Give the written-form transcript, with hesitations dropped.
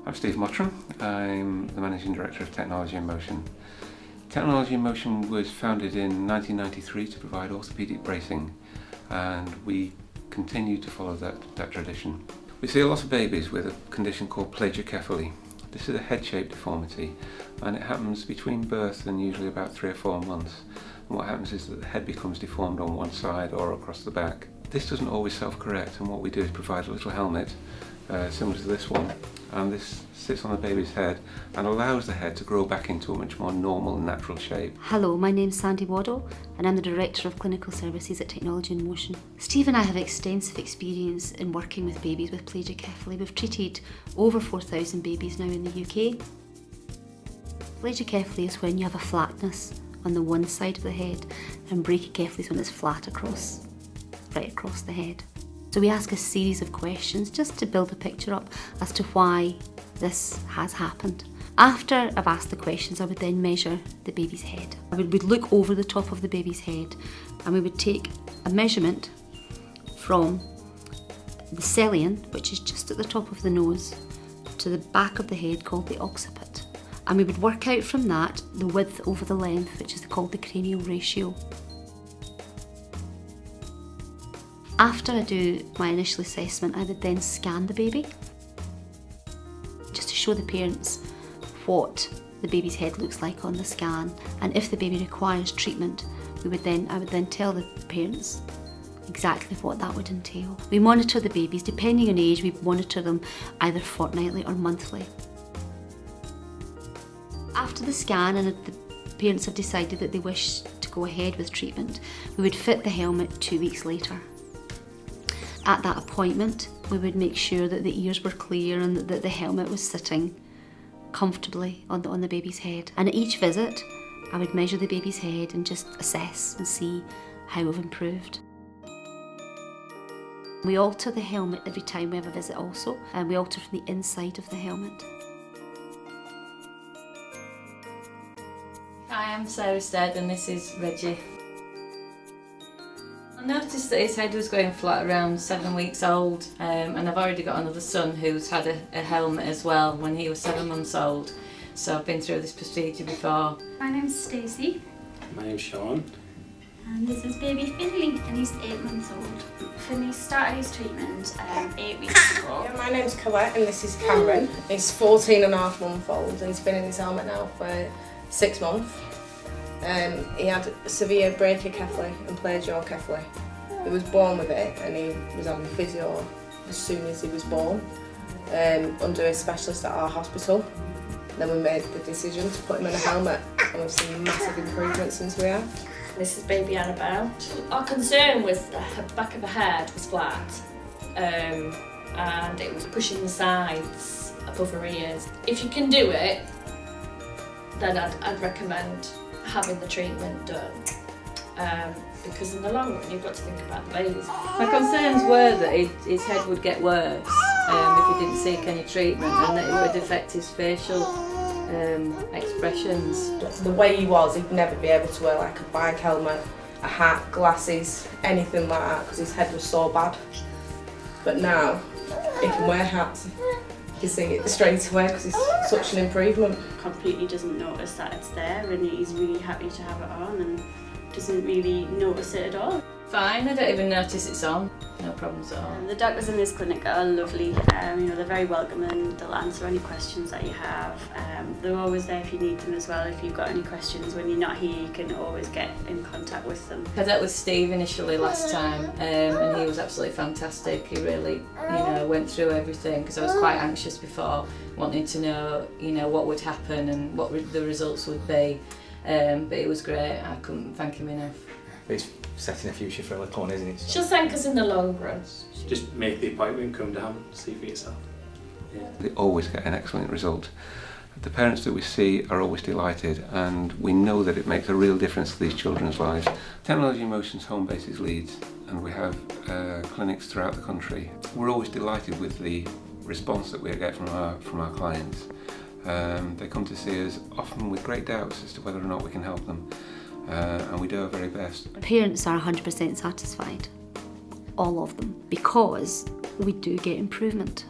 I'm Steve Mottram. I'm the Managing Director of Technology in Motion. Technology in Motion was founded in 1993 to provide orthopaedic bracing, and we continue to follow that tradition. We see a lot of babies with a condition called plagiocephaly. This is a head-shaped deformity, and it happens between birth and usually about 3 or 4 months. And what happens is that the head becomes deformed on one side or across the back. This doesn't always self-correct, and what we do is provide a little helmet similar to this one, and this sits on the baby's head and allows the head to grow back into a much more normal and natural shape. Hello, my name's Sandy Waddle and I'm the Director of Clinical Services at Technology in Motion. Steve and I have extensive experience in working with babies with plagiocephaly. We've treated over 4,000 babies now in the UK. Plagiocephaly is when you have a flatness on the one side of the head, and brachycephaly is when it's flat right across the head. So we ask a series of questions just to build a picture up as to why this has happened. After I've asked the questions, I would then measure the baby's head. We'd look over the top of the baby's head and we would take a measurement from the cilium, which is just at the top of the nose, to the back of the head called the occiput. And we would work out from that the width over the length, which is called the cranial ratio. After I do my initial assessment, I would then scan the baby just to show the parents what the baby's head looks like on the scan, and if the baby requires treatment, I would then tell the parents exactly what that would entail. We monitor the babies, depending on age, we monitor them either fortnightly or monthly. After the scan, and if the parents have decided that they wish to go ahead with treatment, we would fit the helmet 2 weeks later. At that appointment, we would make sure that the ears were clear and that the helmet was sitting comfortably on the baby's head. And at each visit, I would measure the baby's head and just assess and see how we've improved. We alter the helmet every time we have a visit also, and we alter from the inside of the helmet. Hi, I'm Sarah Stead and this is Reggie. I noticed that his head was going flat around 7 weeks old, and I've already got another son who's had a helmet as well when he was 7 months old, so I've been through this procedure before. My name's Stacey. My name's Sean. And this is baby Finley, and he's 8 months old. Finley started his treatment 8 weeks ago. Yeah, my name's Colette and this is Cameron. He's 14 and a half months old and he's been in his helmet now for 6 months. He had severe brachycephaly and plagiocephaly. He was born with it and he was having physio as soon as he was born, under a specialist at our hospital. Then we made the decision to put him in a helmet, and we've seen massive improvement since we have. This is baby Annabelle. Our concern was the back of the head was flat, and it was pushing the sides above her ears. If you can do it, then I'd recommend having the treatment done, because in the long run you've got to think about the babies. My concerns were that his head would get worse if he didn't seek any treatment, and that it would affect his facial expressions. The way he was, he'd never be able to wear like a bike helmet, a hat, glasses, anything like that, because his head was so bad. But now he can wear hats. You can see it straight away because it's such an improvement. Completely doesn't notice that it's there, and he's really happy to have it on and doesn't really notice it at all. Fine, I don't even notice it's on. No problems at all. The doctors in this clinic are lovely. They're very welcoming. They'll answer any questions that you have. They're always there if you need them as well. If you've got any questions when you're not here, you can always get in contact with them. I dealt with Steve initially last time, and he was absolutely fantastic. He really, went through everything, because I was quite anxious before, wanting to know, what would happen and what the results would be. But it was great. I couldn't thank him enough. It's setting a future for a little one, isn't it? She'll thank us in the long run. Just make the appointment, come down, see for yourself. Yeah. They always get an excellent result. The parents that we see are always delighted, and we know that it makes a real difference to these children's lives. Technology in Motion's home base is Leeds, and we have clinics throughout the country. We're always delighted with the response that we get from our clients. They come to see us often with great doubts as to whether or not we can help them, and we do our very best. Parents are 100% satisfied, all of them, because we do get improvement.